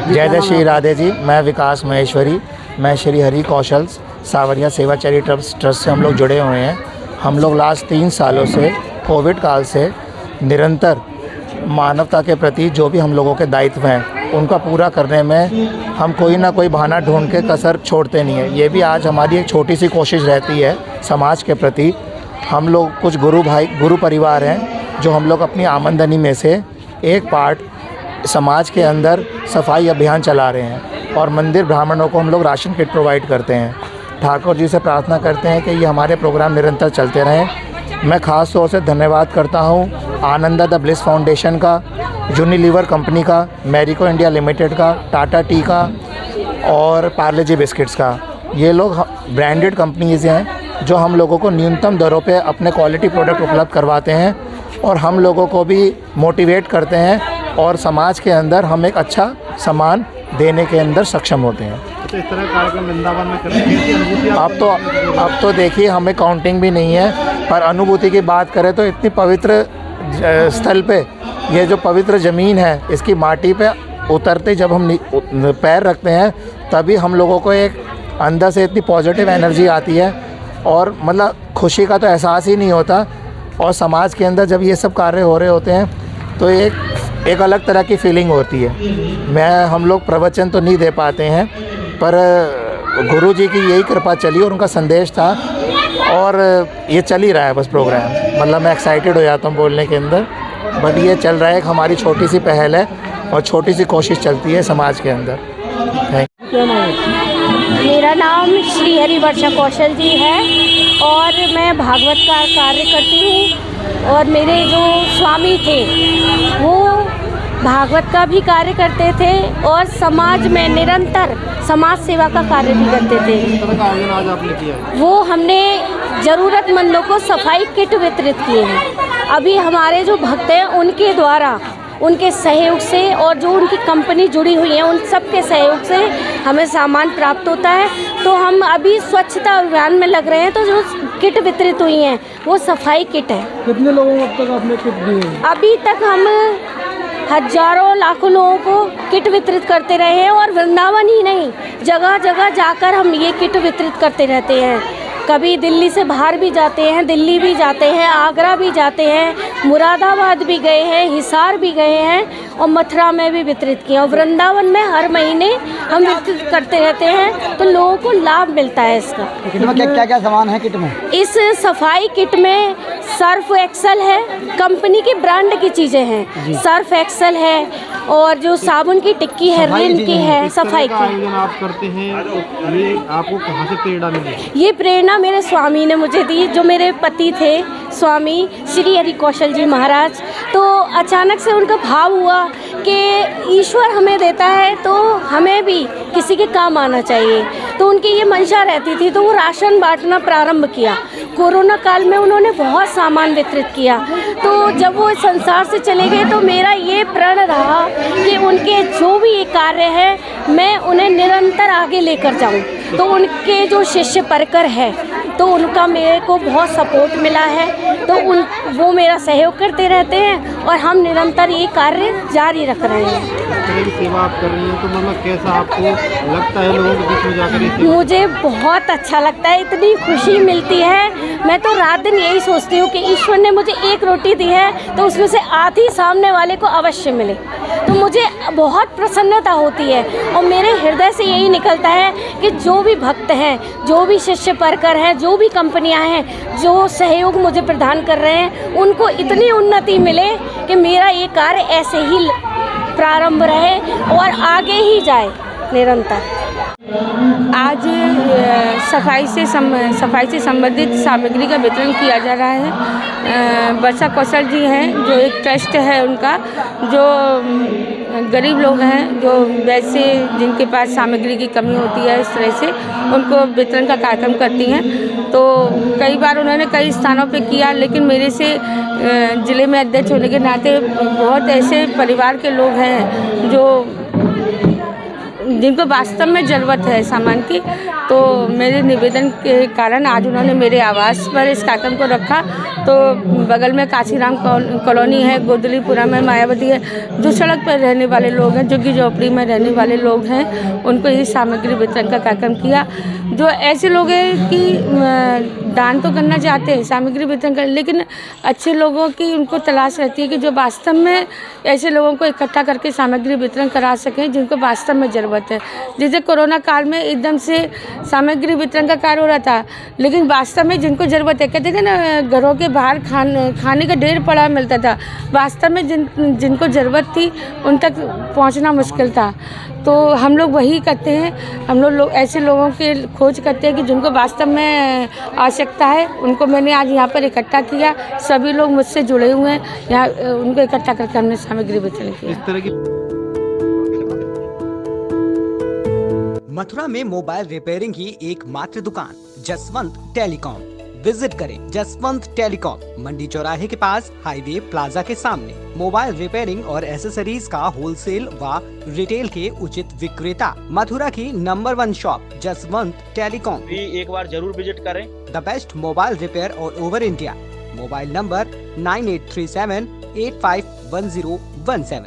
जय जय श्री राधे जी। मैं विकास महेश्वरी, मैं श्री हरि कौशल सावरिया सेवा चैरिटेबल ट्रस्ट से हम लोग जुड़े हुए हैं। हम लोग लास्ट 3 सालों से कोविड काल से निरंतर मानवता के प्रति जो भी हम लोगों के दायित्व हैं उनका पूरा करने में हम कोई ना कोई बहाना ढूंढ के कसर छोड़ते नहीं है। ये भी आज हमारी एक छोटी सी कोशिश रहती है समाज के प्रति। हम लोग कुछ गुरु परिवार हैं जो हम लोग अपनी आमदनी में से एक पार्ट समाज के अंदर सफाई अभियान चला रहे हैं और मंदिर ब्राह्मणों को हम लोग राशन किट प्रोवाइड करते हैं। ठाकुर जी से प्रार्थना करते हैं कि ये हमारे प्रोग्राम निरंतर चलते रहें। मैं ख़ास तौर से धन्यवाद करता हूँ आनंदा द ब्लिस फाउंडेशन का, यूनिलीवर कंपनी का, मैरिको इंडिया लिमिटेड का, टाटा टी का और पार्ले जी बिस्किट्स का। ये लोग ब्रांडेड कंपनीज़ हैं जो हम लोगों को न्यूनतम दरों पे अपने क्वालिटी प्रोडक्ट उपलब्ध करवाते हैं और हम लोगों को भी मोटिवेट करते हैं और समाज के अंदर हम एक अच्छा सामान देने के अंदर सक्षम होते हैं। तो इस तरह कार्यक्रम वृंदावन में करने की अनुभूति अब तो देखिए हमें काउंटिंग भी नहीं है, पर अनुभूति की बात करें तो इतनी पवित्र स्थल पे, ये जो पवित्र ज़मीन है इसकी माटी पे उतरते जब हम पैर रखते हैं तभी हम लोगों को एक अंदर से इतनी पॉजिटिव एनर्जी आती है और मतलब खुशी का तो एहसास ही नहीं होता। और समाज के अंदर जब ये सब कार्य हो रहे होते हैं तो एक अलग तरह की फीलिंग होती है। हम लोग प्रवचन तो नहीं दे पाते हैं, पर गुरु जी की यही कृपा चली और उनका संदेश था और ये चल ही रहा है बस प्रोग्राम। मतलब मैं एक्साइटेड हो जाता हूँ बोलने के अंदर, बट ये चल रहा है। हमारी छोटी सी पहल है और छोटी सी कोशिश चलती है समाज के अंदर। Thank you. मेरा नाम श्री हरि वर्षा कौशल जी है और मैं भागवत का कार्य करती हूँ और मेरे जो स्वामी थे वो भागवत का भी कार्य करते थे और समाज में निरंतर समाज सेवा का कार्य भी करते थे। आज आपने किया है? वो हमने ज़रूरतमंदों को सफाई किट वितरित किए हैं। अभी हमारे जो भक्त हैं उनके द्वारा, उनके सहयोग से और जो उनकी कंपनी जुड़ी हुई है उन सब के सहयोग से हमें सामान प्राप्त होता है। तो हम अभी स्वच्छता अभियान में लग रहे हैं, तो जो किट वितरित हुई हैं वो सफाई किट है। कितने लोगों को अब तक आपने किट दी है? अभी तक हम हजारों लाखों लोगों को किट वितरित करते रहे हैं और वृंदावन ही नहीं, जगह जगह जाकर हम ये किट वितरित करते रहते हैं। कभी दिल्ली से बाहर भी जाते हैं, दिल्ली भी जाते हैं, आगरा भी जाते हैं, मुरादाबाद भी गए हैं, हिसार भी गए हैं और मथुरा में भी वितरित किया। और वृंदावन में हर महीने हम वितरित करते रहते हैं, तो लोगों को लाभ मिलता है इसका। किट में क्या क्या सामान है किट में? इस सफाई किट में सर्फ एक्सेल है, कंपनी की ब्रांड की चीज़ें हैं। सर्फ एक्सेल है और जो साबुन की टिक्की है, रिन की है, सफाई की। आयोजन आप करते हैं तो ये आपको कहाँ से प्रेरणा मिली? ये प्रेरणा मेरे स्वामी ने मुझे दी, जो मेरे पति थे स्वामी श्री हरि कौशल जी महाराज। तो अचानक से उनका भाव हुआ कि ईश्वर हमें देता है तो हमें भी किसी के काम आना चाहिए। तो उनकी ये मंशा रहती थी, तो वो राशन बांटना प्रारंभ किया। कोरोना काल में उन्होंने बहुत सामान वितरित किया। तो जब वो इस संसार से चले गए तो मेरा ये प्रण रहा कि उनके जो भी ये कार्य है मैं उन्हें निरंतर आगे लेकर जाऊं। तो उनके जो शिष्य परकर है तो उनका मेरे को बहुत सपोर्ट मिला है, तो वो मेरा सहयोग करते रहते हैं और हम निरंतर ये कार्य जारी रख रहे हैं। इस तरह की सेवा आप कर रही हैं तो मतलब कैसा आपको लगता है लोगों के बीच में जाकर? मुझे बहुत अच्छा लगता है, इतनी खुशी मिलती है। मैं तो रात दिन यही सोचती हूँ कि ईश्वर ने मुझे एक रोटी दी है तो उसमें से आधी सामने वाले को अवश्य मिले, तो मुझे बहुत प्रसन्नता होती है। और मेरे हृदय से यही निकलता है कि जो भी भक्त हैं, जो भी शिष्य परकर हैं, जो भी कंपनियां हैं जो सहयोग मुझे प्रदान कर रहे हैं, उनको इतनी उन्नति मिले कि मेरा ये कार्य ऐसे ही प्रारंभ रहे और आगे ही जाए निरंतर। आज सफाई से संबंधित सामग्री का वितरण किया जा रहा है। वर्षा कौशल जी हैं जो एक ट्रस्ट है उनका, जो गरीब लोग हैं, जो वैसे जिनके पास सामग्री की कमी होती है, इस तरह से उनको वितरण का कार्यक्रम करती हैं। तो कई बार उन्होंने कई स्थानों पे किया, लेकिन मेरे से ज़िले में अध्यक्ष होने के नाते बहुत ऐसे परिवार के लोग हैं जो जिनको वास्तव में ज़रूरत है सामान की। तो मेरे निवेदन के कारण आज उन्होंने मेरे आवास पर इस कार्यक्रम को रखा। तो बगल में काशीराम कॉलोनी है, गोदलीपुरा में मायावती है, जो सड़क पर रहने वाले लोग हैं, झुग्गी झोपड़ी में रहने वाले लोग हैं, उनको ये सामग्री वितरण का कार्यक्रम किया। जो ऐसे लोग हैं कि दान तो करना चाहते हैं, सामग्री वितरण कर, लेकिन अच्छे लोगों की उनको तलाश रहती है कि जो वास्तव में ऐसे लोगों को इकट्ठा करके सामग्री वितरण करा सकें जिनको वास्तव में ज़रूरत है। जैसे कोरोना काल में एकदम से सामग्री वितरण का कार्य हो रहा था, लेकिन वास्तव में जिनको ज़रूरत है, कहते थे ना घरों के बाहर खाने का ढेर पड़ा मिलता था, वास्तव में जिनको ज़रूरत थी उन तक पहुंचना मुश्किल था। तो हम लोग वही करते हैं, हम लोग ऐसे लोगों के खोज करते हैं कि जिनको वास्तव में आवश्यकता है, उनको मैंने आज यहाँ पर इकट्ठा किया। सभी लोग मुझसे जुड़े हुए हैं, यहाँ उनको इकट्ठा करके हमने सामग्री वितरण किया। इस तरह की मथुरा में मोबाइल रिपेयरिंग की एकमात्र दुकान जसवंत टेलीकॉम। विजिट करें जसवंत टेलीकॉम, मंडी चौराहे के पास, हाईवे प्लाजा के सामने। मोबाइल रिपेयरिंग और एसेसरीज का होलसेल व रिटेल के उचित विक्रेता। मथुरा की नंबर 1 शॉप जसवंत टेलीकॉम भी एक बार जरूर विजिट करें। The best mobile repair all over India. Mobile number 9837851017।